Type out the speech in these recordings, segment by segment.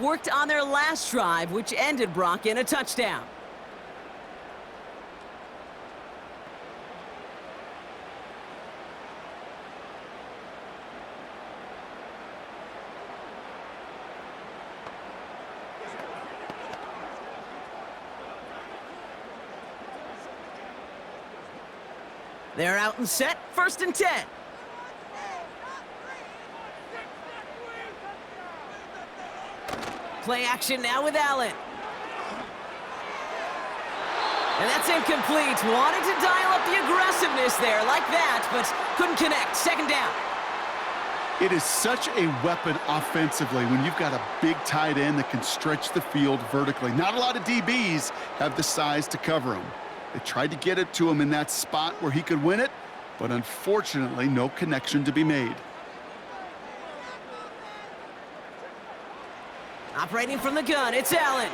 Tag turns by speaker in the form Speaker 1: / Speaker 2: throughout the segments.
Speaker 1: Worked on their last drive, which ended Brock in a touchdown. They're out and set, 1st and 10. Play action now with Allen. And that's incomplete. Wanted to dial up the aggressiveness there like that, but couldn't connect. 2nd down.
Speaker 2: It is such a weapon offensively when you've got a big tight end that can stretch the field vertically. Not a lot of DBs have the size to cover him. They tried to get it to him in that spot where he could win it, but unfortunately, no connection to be made.
Speaker 1: Operating from the gun, it's Allen.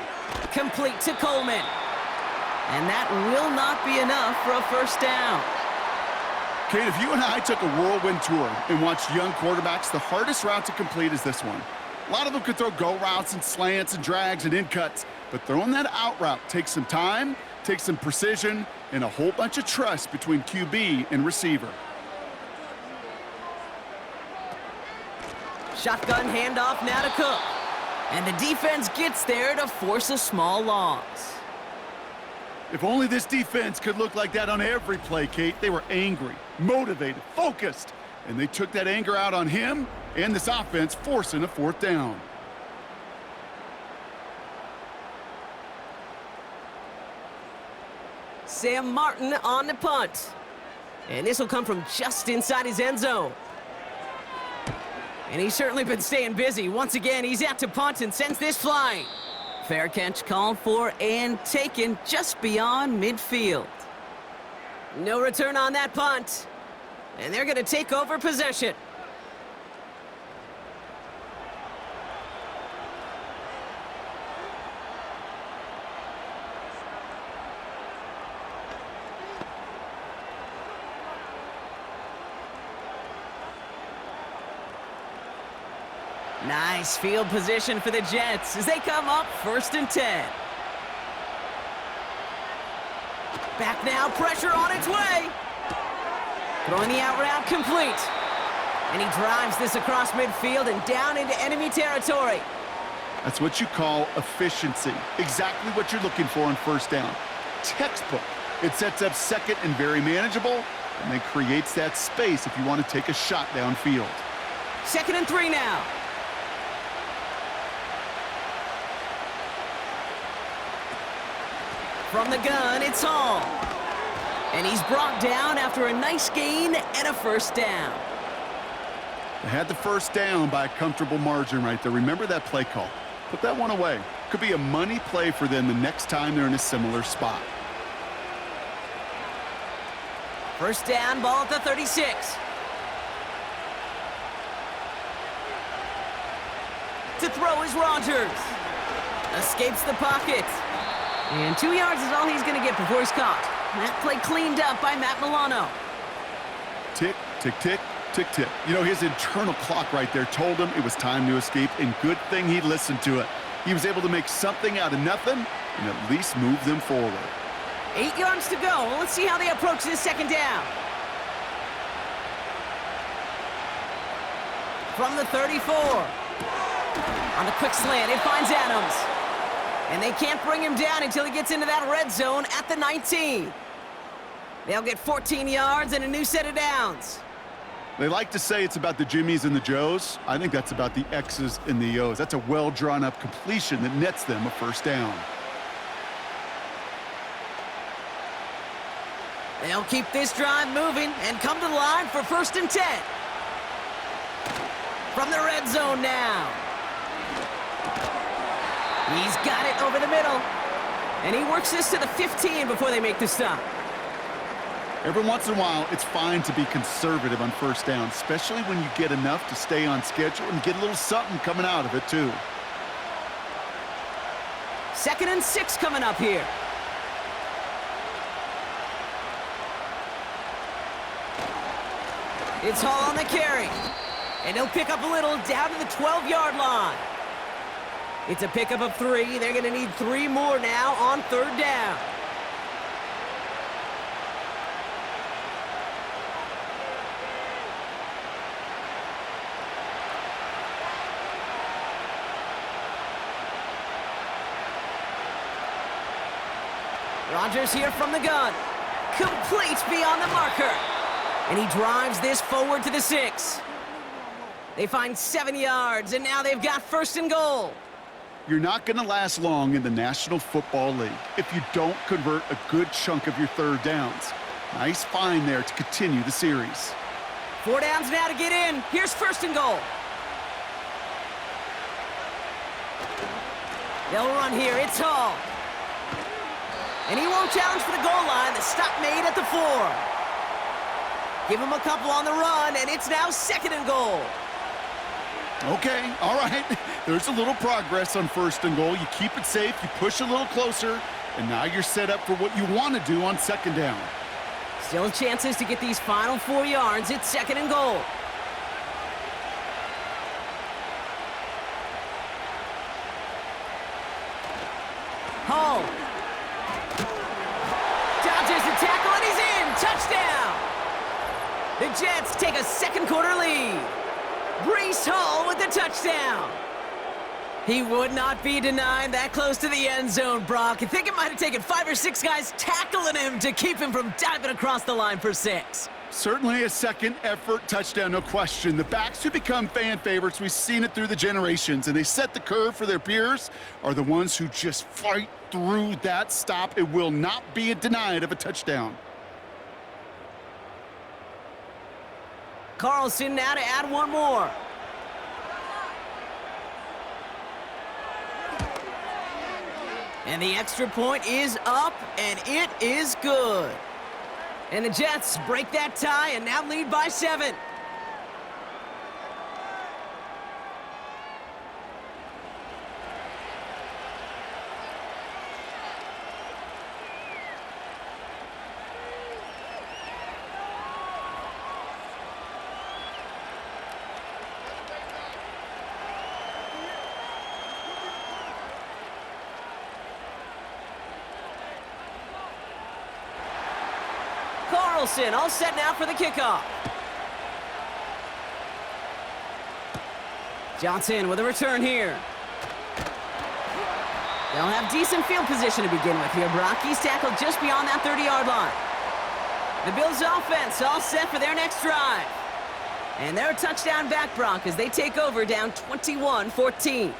Speaker 1: Complete to Coleman. And that will not be enough for a 1st down.
Speaker 2: Kate, if you and I took a whirlwind tour and watched young quarterbacks, the hardest route to complete is this one. A lot of them could throw go routes and slants and drags and in cuts, but throwing that out route takes some time, takes some precision, and a whole bunch of trust between QB and receiver.
Speaker 1: Shotgun handoff now to Cook. And the defense gets there to force a small loss.
Speaker 2: If only this defense could look like that on every play, Kate. They were angry, motivated, focused, and they took that anger out on him and this offense, forcing a 4th down.
Speaker 1: Sam Martin on the punt. And this will come from just inside his end zone. And he's certainly been staying busy. Once again, he's out to punt and sends this flying. Fair catch called for and taken just beyond midfield. No return on that punt. And they're going to take over possession. Nice field position for the Jets as they come up 1st and 10. Back now, pressure on its way. Throwing the out route complete. And he drives this across midfield and down into enemy territory.
Speaker 2: That's what you call efficiency. Exactly what you're looking for on 1st down. Textbook. It sets up 2nd and very manageable, and then creates that space if you want to take a shot downfield.
Speaker 1: 2nd and 3 now. From the gun, it's Hall. And he's brought down after a nice gain and a 1st down.
Speaker 2: They had the 1st down by a comfortable margin right there. Remember that play call. Put that one away. Could be a money play for them the next time they're in a similar spot.
Speaker 1: 1st down, ball at the 36. To throw is Rodgers. Escapes the pocket. And 2 yards is all he's going to get before he's caught. That play cleaned up by Matt Milano.
Speaker 2: Tick, tick, tick, tick, tick. You know, his internal clock right there told him it was time to escape, and good thing he listened to it. He was able to make something out of nothing and at least move them forward.
Speaker 1: 8 yards to go. Let's see how they approach this 2nd down. From the 34. On the quick slant, it finds Adams. And they can't bring him down until he gets into that red zone at the 19. They'll get 14 yards and a new set of downs.
Speaker 2: They like to say it's about the Jimmies and the Joes. I think that's about the X's and the O's. That's a well-drawn-up completion that nets them a 1st down.
Speaker 1: They'll keep this drive moving and come to the line for 1st and 10. From the red zone now. He's got it over the middle. And he works this to the 15 before they make the stop.
Speaker 2: Every once in a while, it's fine to be conservative on 1st down, especially when you get enough to stay on schedule and get a little something coming out of it, too.
Speaker 1: 2nd and 6 coming up here. It's Hall on the carry. And he'll pick up a little down to the 12-yard line. It's a pickup of 3. They're going to need 3 more now on 3rd down. Rodgers here from the gun. Completes beyond the marker. And he drives this forward to the 6. They find 7 yards, and now they've got 1st and goal.
Speaker 2: You're not going to last long in the National Football League if you don't convert a good chunk of your 3rd downs. Nice find there to continue the series.
Speaker 1: 4 downs now to get in. Here's 1st and goal. They'll run here. It's Hall. And he won't challenge for the goal line. The stop made at the 4. Give him a couple on the run, and it's now 2nd and goal.
Speaker 2: Okay, all right. There's a little progress on 1st and goal. You keep it safe, you push a little closer, and now you're set up for what you want to do on 2nd down.
Speaker 1: Still chances to get these final 4 yards. It's 2nd and goal. Hall. Dodges the tackle, and he's in. Touchdown. The Jets take a 2nd quarter lead. Breece Hall with the touchdown. He would not be denied that close to the end zone, Brock. I think it might have taken 5 or 6 guys tackling him to keep him from diving across the line for 6.
Speaker 2: Certainly a 2nd effort touchdown, no question. The backs who become fan favorites, we've seen it through the generations, and they set the curve for their peers, are the ones who just fight through that stop. It will not be denied of a touchdown.
Speaker 1: Carlson now to add 1 more. And the extra point is up, and it is good. And the Jets break that tie and now lead by 7. Carlson all set now for the kickoff. Johnson with a return here. They'll have decent field position to begin with here, Brock. He's tackled just beyond that 30-yard line. The Bills offense all set for their next drive. And they're a touchdown back, Brock, as they take over down 21-14.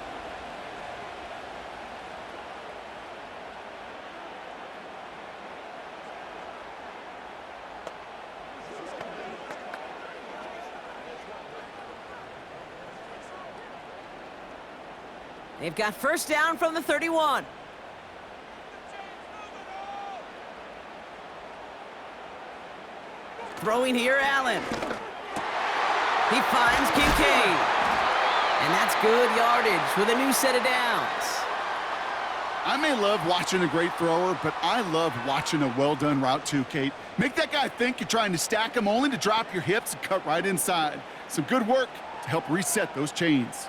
Speaker 1: They've got 1st down from the 31. Throwing here, Allen. He finds Kincaid. And that's good yardage with a new set of downs.
Speaker 2: I may love watching a great thrower, but I love watching a well-done route too, Kate. Make that guy think you're trying to stack him only to drop your hips and cut right inside. Some good work to help reset those chains.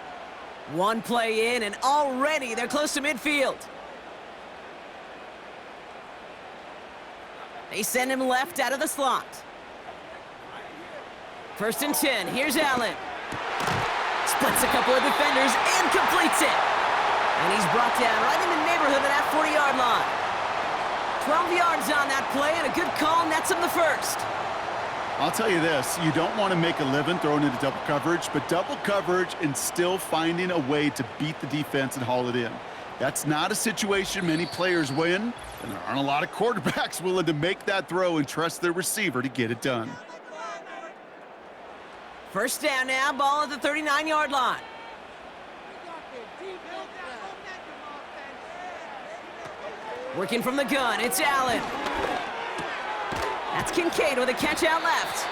Speaker 1: 1 play in, and already they're close to midfield. They send him left out of the slot. 1st and 10. Here's Allen. Splits a couple of defenders and completes it. And he's brought down right in the neighborhood of that 40-yard line. 12 yards on that play, and a good call nets him the 1st.
Speaker 2: I'll tell you this, you don't want to make a living throwing into double coverage, but double coverage and still finding a way to beat the defense and haul it in. That's not a situation many players win, and there aren't a lot of quarterbacks willing to make that throw and trust their receiver to get it done.
Speaker 1: 1st down now, ball at the 39-yard line. Working from the gun, it's Allen. That's Kincaid with a catch out left.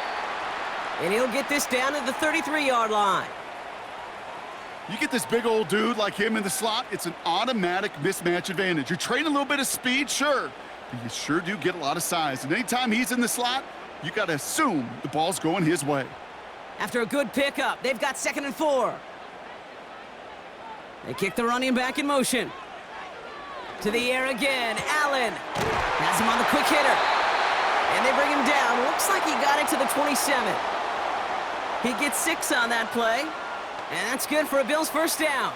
Speaker 1: And he'll get this down to the 33-yard line.
Speaker 2: You get this big old dude like him in the slot, it's an automatic mismatch advantage. You're trading a little bit of speed, sure, but you sure do get a lot of size. And anytime he's in the slot, you got to assume the ball's going his way.
Speaker 1: After a good pickup, they've got 2nd and 4. They kick the running back in motion. To the air again. Allen has him on the quick hitter. And they bring him down. Looks like he got it to the 27. He gets 6 on that play. And that's good for a Bills first down.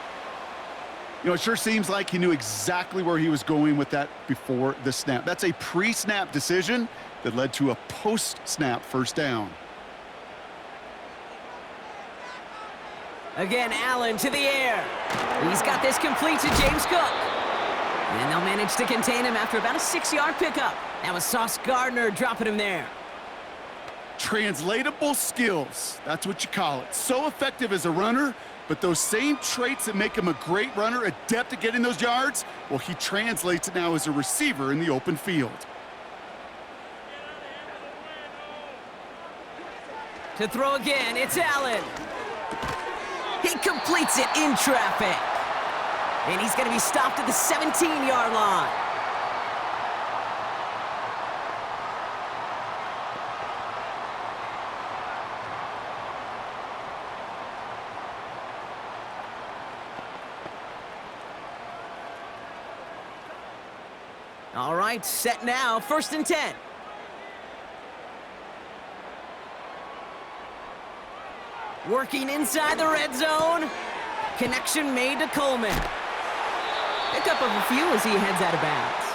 Speaker 2: You know, it sure seems like he knew exactly where he was going with that before the snap. That's a pre-snap decision that led to a post-snap first down.
Speaker 1: Again, Allen to the air. He's got this complete to James Cook. And they'll manage to contain him after about a 6-yard pickup. That was Sauce Gardner dropping him there.
Speaker 2: Translatable skills, that's what you call it. So effective as a runner, but those same traits that make him a great runner, adept at getting those yards, well, he translates it now as a receiver in the open field.
Speaker 1: To throw again, it's Allen. He completes it in traffic. And he's going to be stopped at the 17-yard line. All right, set now, 1st and 10. Working inside the red zone. Connection made to Coleman. Pickup of a few as he heads out of bounds.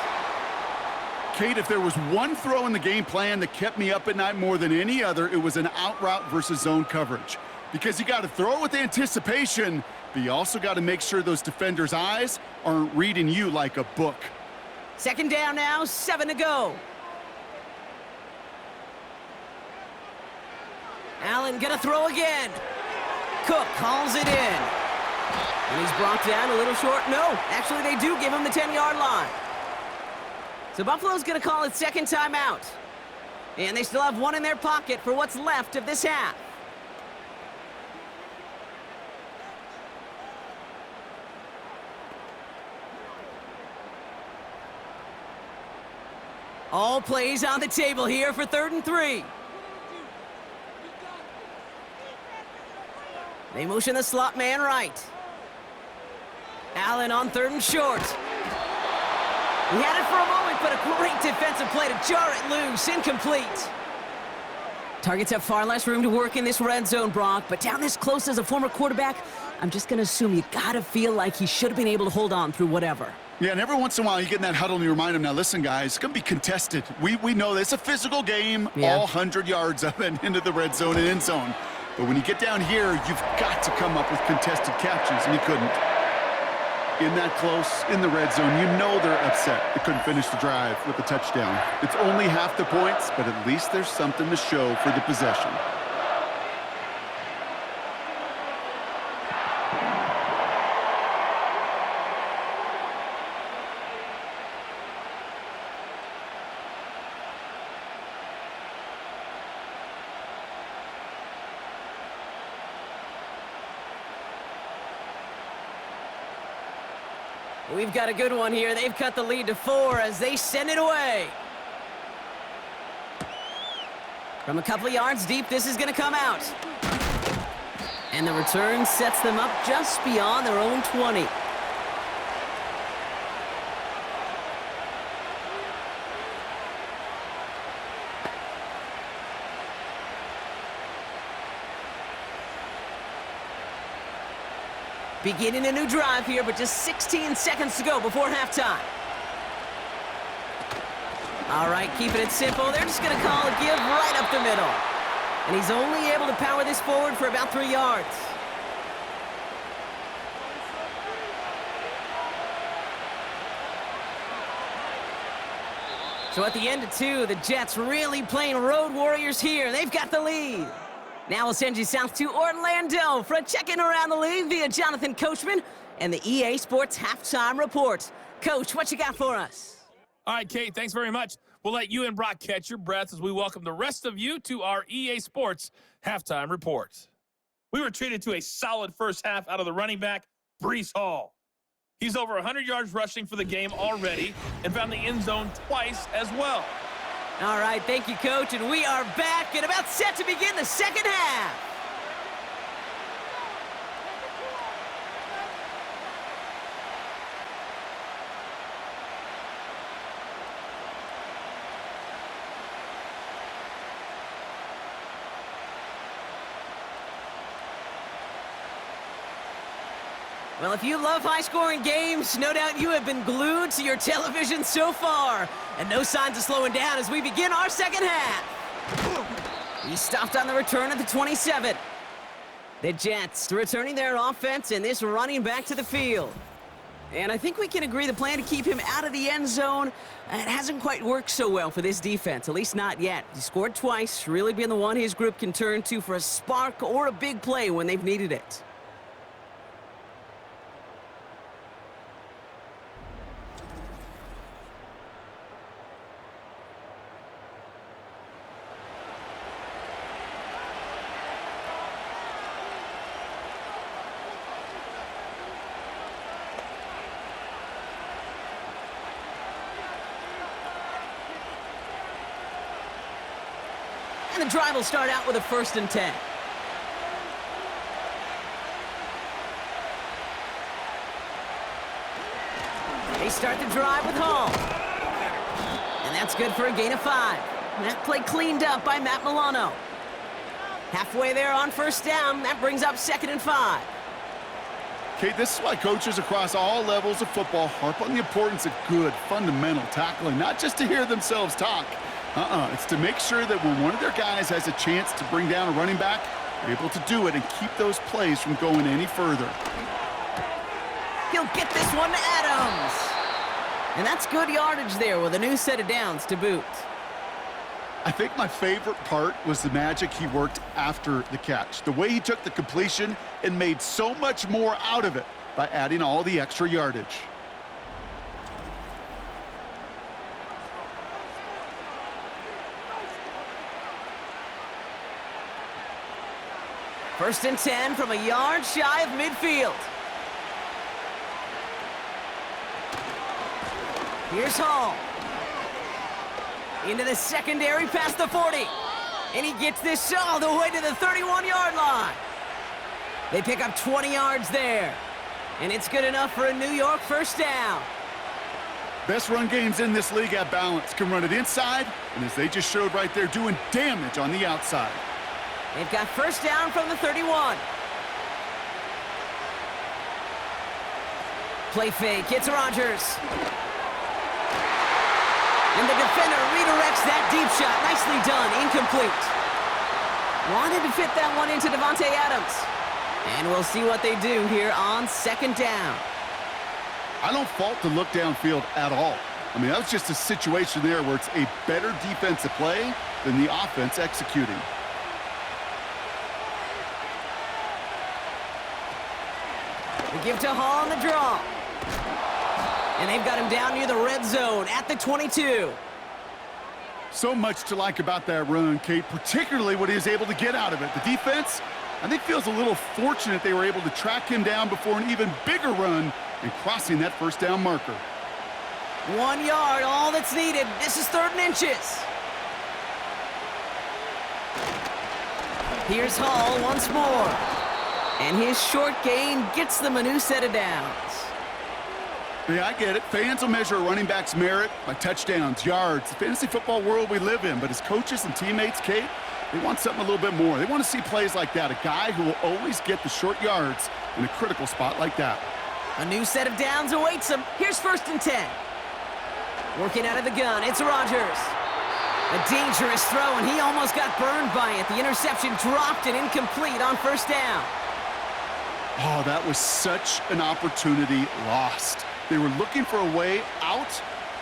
Speaker 2: Kate, if there was one throw in the game plan that kept me up at night more than any other, it was an out route versus zone coverage. Because you got to throw it with anticipation, but you also got to make sure those defenders' eyes aren't reading you like a book.
Speaker 1: 2nd down now, 7 to go. Allen gonna throw again. Cook calls it in. And he's brought down a little short. No, actually they do give him the 10-yard line. So Buffalo's gonna call its 2nd timeout. And they still have 1 in their pocket for what's left of this half. All plays on the table here for 3rd and 3. They motion the slot man right. Allen on 3rd and short. He had it for a moment, but a great defensive play to jar it loose. Incomplete. Targets have far less room to work in this red zone, Brock, but down this close as a former quarterback, I'm just going to assume you got to feel like he should have been able to hold on through whatever.
Speaker 2: Yeah, and every once in a while you get in that huddle and you remind him, now listen, guys, it's going to be contested. We know this. It's a physical game, all 100 yards up and into the red zone and end zone. But when you get down here, you've got to come up with contested catches, and he couldn't. In that close, in the red zone, you know they're upset. They couldn't finish the drive with a touchdown. It's only half the points, but at least there's something to show for the possession.
Speaker 1: We've got a good one here. They've cut the lead to 4 as they send it away. From a couple of yards deep, this is going to come out. And the return sets them up just beyond their own 20. Beginning a new drive here, but just 16 seconds to go before halftime. All right, keeping it simple. They're just going to call a give right up the middle. And he's only able to power this forward for about 3 yards. So at the end of 2, the Jets really playing road warriors here. They've got the lead. Now we'll send you south to Orlando for a check-in around the league via Jonathan Coachman and the EA Sports Halftime Report. Coach, what you got for us?
Speaker 3: All right, Kate, thanks very much. We'll let you and Brock catch your breath as we welcome the rest of you to our EA Sports Halftime Report. We were treated to a solid first half out of the running back, Breece Hall. He's over 100 yards rushing for the game already and found the end zone twice as well.
Speaker 1: All right, thank you, Coach, and we are back and about set to begin the second half. Well, if you love high-scoring games, no doubt you have been glued to your television so far. And no signs of slowing down as we begin our second half. He stopped on the return at the 27. The Jets returning their offense and this running back to the field. And I think we can agree the plan to keep him out of the end zone, it hasn't quite worked so well for this defense, at least not yet. He scored twice, really being the one his group can turn to for a spark or a big play when they've needed it. And the drive will start out with a 1st and 10. They start the drive with Hall. And that's good for a gain of 5. And that play cleaned up by Matt Milano. Halfway there on 1st down, that brings up 2nd and 5.
Speaker 2: Kate, this is why coaches across all levels of football harp on the importance of good, fundamental tackling, not just to hear themselves talk. It's to make sure that when one of their guys has a chance to bring down a running back, they're able to do it and keep those plays from going any further.
Speaker 1: He'll get this one to Adams. And that's good yardage there with a new set of downs to boot.
Speaker 2: I think my favorite part was the magic he worked after the catch. The way he took the completion and made so much more out of it by adding all the extra yardage.
Speaker 1: First and 10 from a yard shy of midfield. Here's Hall. Into the secondary past the 40. And he gets this all the way to the 31-yard line. They pick up 20 yards there. And it's good enough for a New York 1st down.
Speaker 2: Best run games in this league have balance. Can run it inside, and as they just showed right there, doing damage on the outside.
Speaker 1: They've got 1st down from the 31. Play fake, it's Rodgers. And the defender redirects that deep shot. Nicely done, incomplete. Wanted to fit that one into Davante Adams. And we'll see what they do here on 2nd down.
Speaker 2: I don't fault the look downfield at all. I mean, that was just a situation there where it's a better defensive play than the offense executing.
Speaker 1: They give to Hall on the draw. And they've got him down near the red zone at the 22.
Speaker 2: So much to like about that run, Kate, particularly what he was able to get out of it. The defense, I think, feels a little fortunate they were able to track him down before an even bigger run and crossing that 1st down marker.
Speaker 1: 1 yard, all that's needed. This is 3rd and inches. Here's Hall once more. And his short gain gets them a new set of downs.
Speaker 2: Yeah, I get it. Fans will measure a running back's merit by touchdowns, yards, the fantasy football world we live in. But as coaches and teammates, Kate, they want something a little bit more. They want to see plays like that, a guy who will always get the short yards in a critical spot like that.
Speaker 1: A new set of downs awaits him. Here's 1st and 10. Working out of the gun, it's Rodgers. A dangerous throw, and he almost got burned by it. The interception dropped and incomplete on 1st down.
Speaker 2: Oh, that was such an opportunity lost. They were looking for a way out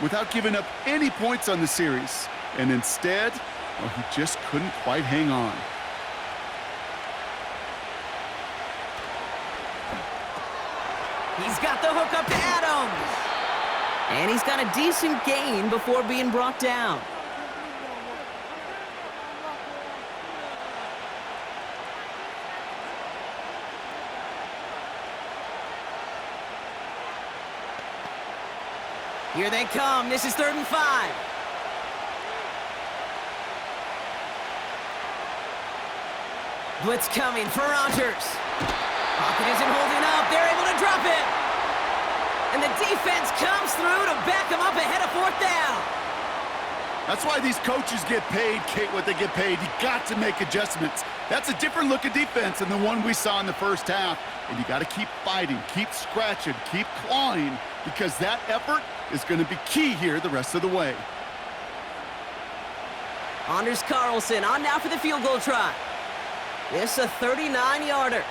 Speaker 2: without giving up any points on the series. And instead, well, he just couldn't quite hang on.
Speaker 1: He's got the hook up to Adams. And he's got a decent gain before being brought down. Here they come. This is 3rd and 5. Blitz coming for Rodgers. Pocket isn't holding up. They're able to drop it. And the defense comes through to back them up ahead of 4th down.
Speaker 2: That's why these coaches get paid, Kate, what they get paid. You got to make adjustments. That's a different look at defense than the one we saw in the 1st half. And you got to keep fighting, keep scratching, keep clawing, because that effort is going to be key here the rest of the way.
Speaker 1: Anders Carlson on now for the field goal try. This a 39-yarder.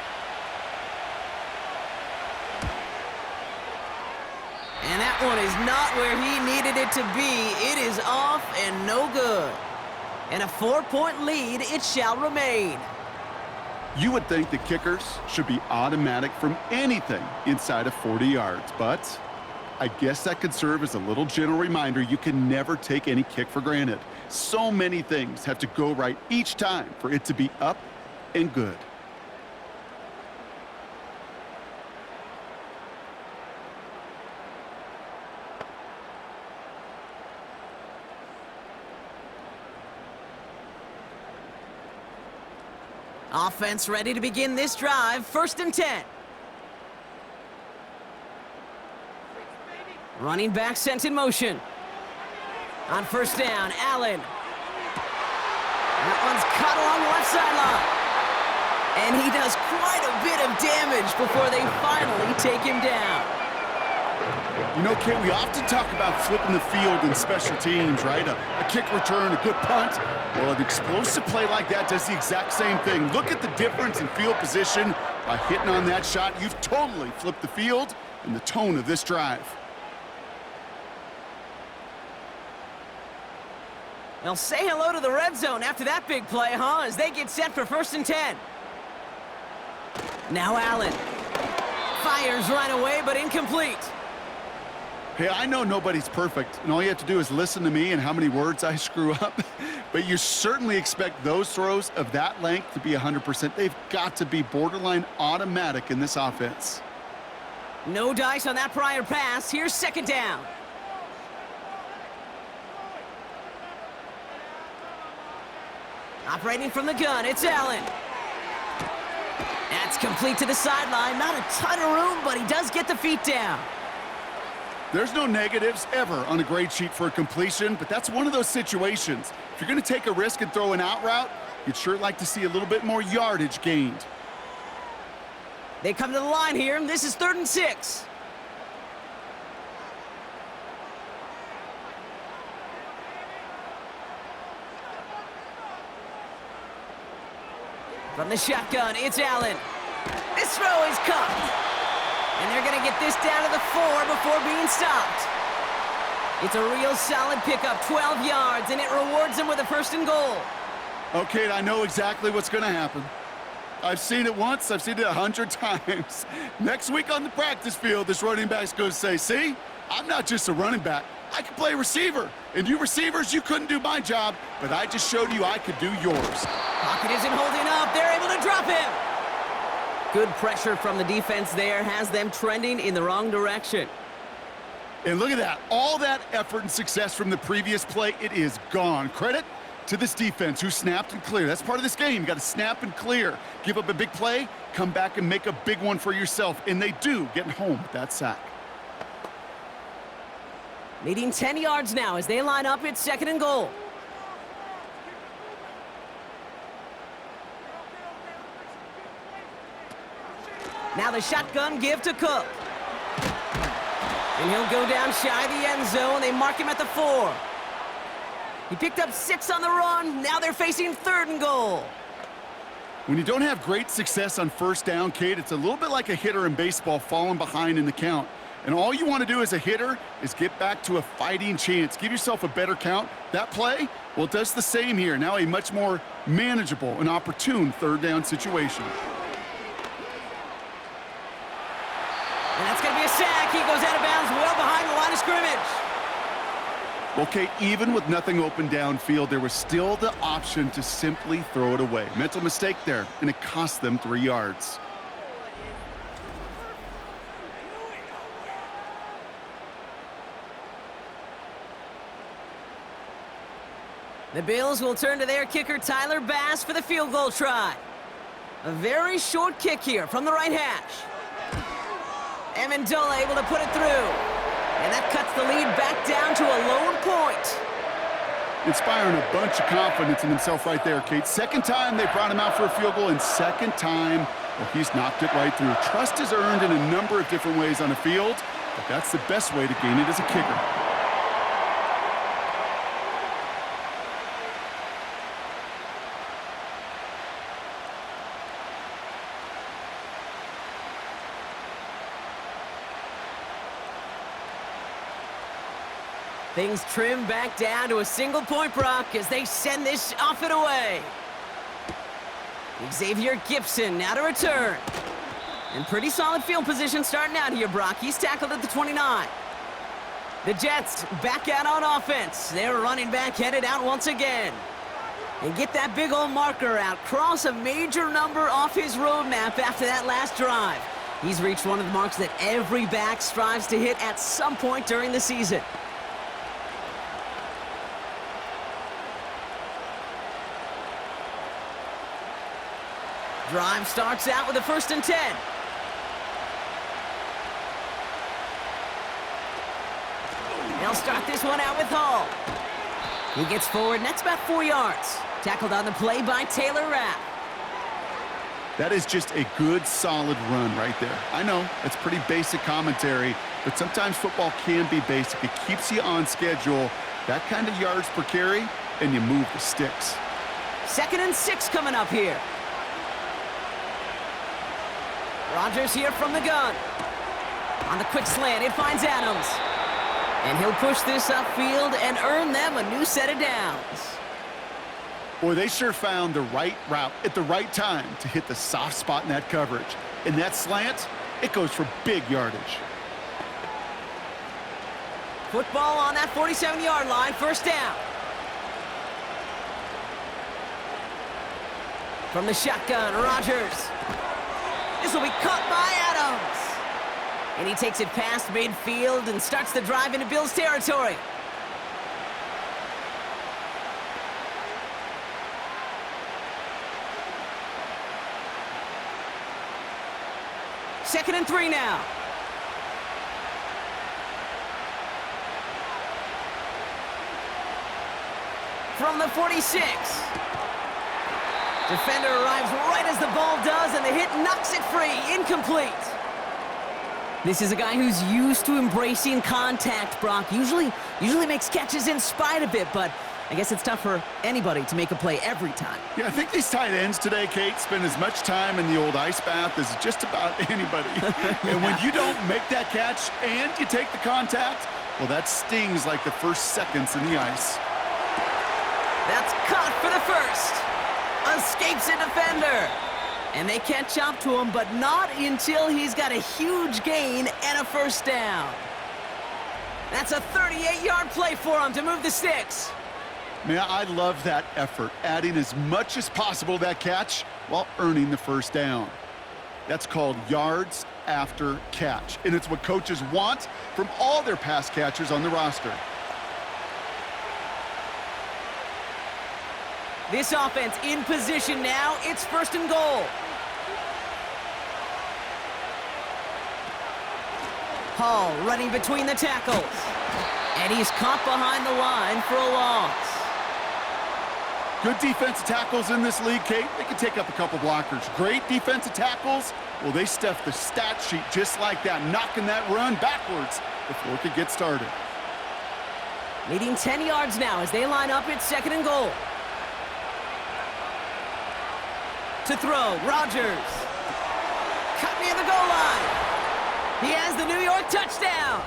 Speaker 1: And that one is not where he needed it to be. It is off and no good. And a 4-point lead, it shall remain.
Speaker 2: You would think the kickers should be automatic from anything inside of 40 yards, but I guess that could serve as a little gentle reminder you can never take any kick for granted. So many things have to go right each time for it to be up and good.
Speaker 1: Offense ready to begin this drive. 1st and 10. Running back sent in motion. On 1st down, Allen. That one's cut along the left sideline. And he does quite a bit of damage before they finally take him down.
Speaker 2: You know, Kate, we often talk about flipping the field in special teams, right? A kick return, a good punt. Well, an explosive play like that does the exact same thing. Look at the difference in field position. By hitting on that shot, you've totally flipped the field and the tone of this drive.
Speaker 1: They'll say hello to the red zone after that big play, huh? As they get set for 1st and 10. Now Allen. Fires right away, but incomplete.
Speaker 2: Hey, I know nobody's perfect, and all you have to do is listen to me and how many words I screw up. But you certainly expect those throws of that length to be 100%. They've got to be borderline automatic in this offense.
Speaker 1: No dice on that prior pass. Here's 2nd down. Operating from the gun, it's Allen. That's complete to the sideline. Not a ton of room, but he does get the feet down.
Speaker 2: There's no negatives ever on a grade sheet for a completion, but that's one of those situations. If you're going to take a risk and throw an out route, you'd sure like to see a little bit more yardage gained.
Speaker 1: They come to the line here. This is 3rd and 6. From the shotgun, it's Allen. This throw is caught. And they're going to get this down to the 4 before being stopped. It's a real solid pickup, 12 yards, and it rewards them with a 1st and goal.
Speaker 2: Okay, I know exactly what's going to happen. I've seen it once, I've seen it 100 times. Next week on the practice field, this running back's going to say, see, I'm not just a running back. I can play receiver. And you receivers, you couldn't do my job, but I just showed you I could do yours.
Speaker 1: Pocket isn't holding up. They're able to drop him. Good pressure from the defense there has them trending in the wrong direction.
Speaker 2: And look at that. All that effort and success from the previous play, it is gone. Credit to this defense who snapped and cleared. That's part of this game. You got to snap and clear. Give up a big play, come back and make a big one for yourself. And they do, getting home with that sack.
Speaker 1: Needing 10 yards now as they line up. It's 2nd and goal. Now the shotgun give to Cook. And he'll go down shy of the end zone. They mark him at the 4. He picked up 6 on the run. Now they're facing 3rd and goal.
Speaker 2: When you don't have great success on 1st down, Kate, it's a little bit like a hitter in baseball falling behind in the count. And all you want to do as a hitter is get back to a fighting chance. Give yourself a better count. That play, well, it does the same here. Now a much more manageable and opportune 3rd down situation.
Speaker 1: And that's going to be a sack. He goes out of bounds well behind the line of scrimmage.
Speaker 2: Well, Kate, even with nothing open downfield, there was still the option to simply throw it away. Mental mistake there, and it cost them 3 yards.
Speaker 1: The Bills will turn to their kicker, Tyler Bass, for the field goal try. A very short kick here from the right hash. Amendola able to put it through. And that cuts the lead back down to a lone point.
Speaker 2: Inspiring a bunch of confidence in himself right there, Kate. 2nd time they brought him out for a field goal, and 2nd time Well, he's knocked it right through. Trust is earned in a number of different ways on the field, but that's the best way to gain it as a kicker.
Speaker 1: Things trim back down to a single point, Brock, as they send this off and away. Xavier Gibson now to return. And pretty solid field position starting out here, Brock. He's tackled at the 29. The Jets back out on offense. Their running back headed out once again. And get that big old marker out. Cross a major number off his roadmap after that last drive. He's reached one of the marks that every back strives to hit at some point during the season. Drive starts out with a 1st and 10. They'll start this one out with Hall. He gets forward, and that's about 4 yards. Tackled on the play by Taylor Rapp.
Speaker 2: That is just a good, solid run right there. I know, it's pretty basic commentary, but sometimes football can be basic. It keeps you on schedule, that kind of yards per carry, and you move the sticks.
Speaker 1: 2nd and 6 coming up here. Rodgers here from the gun. On the quick slant, it finds Adams. And he'll push this upfield and earn them a new set of downs.
Speaker 2: Boy, they sure found the right route at the right time to hit the soft spot in that coverage. And that slant, it goes for big yardage.
Speaker 1: Football on that 47-yard line, 1st down. From the shotgun, Rodgers. This will be caught by Adams. And he takes it past midfield and starts the drive into Bills territory. Second and 3 now. From the 46. Defender arrives right as the ball does, and the hit knocks it free. Incomplete. This is a guy who's used to embracing contact, Brock. Usually makes catches in spite of it, but I guess it's tough for anybody to make a play every time.
Speaker 2: Yeah, I think these tight ends today, Kate, spend as much time in the old ice bath as just about anybody. And when you don't make that catch and you take the contact, well, that stings like the first seconds in the ice.
Speaker 1: That's caught for the first. Escapes a defender. And they catch up to him, but not until he's got a huge gain and a 1st down. That's a 38-yard play for him to move the sticks.
Speaker 2: Man, I love that effort, adding as much as possible to that catch while earning the 1st down. That's called yards after catch, and it's what coaches want from all their pass catchers on the roster.
Speaker 1: This offense in position now. It's 1st and goal. Hall running between the tackles. And he's caught behind the line for a loss.
Speaker 2: Good defensive tackles in this league, Kate. They can take up a couple blockers. Great defensive tackles, well, they stuff the stat sheet just like that, knocking that run backwards before it could get started.
Speaker 1: Leading 10 yards now as they line up. It's 2nd and goal. To throw, Rodgers. Cut near the goal line. He has the New York touchdown.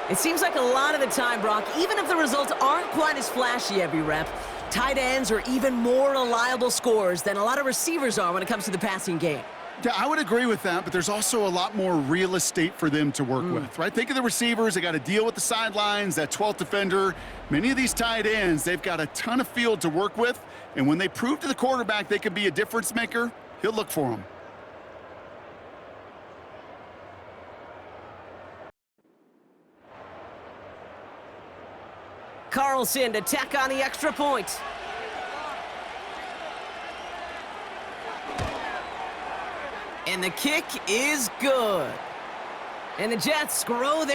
Speaker 1: It seems like a lot of the time, Brock, even if the results aren't quite as flashy every rep, tight ends are even more reliable scorers than a lot of receivers are when it comes to the passing game.
Speaker 2: Yeah, I would agree with that, but there's also a lot more real estate for them to work with, right? Think of the receivers. They got to deal with the sidelines, that 12th defender. Many of these tight ends, they've got a ton of field to work with, and when they prove to the quarterback they can be a difference maker, he'll look for them.
Speaker 1: Carlson to tack on the extra point. And the kick is good. And the Jets grow their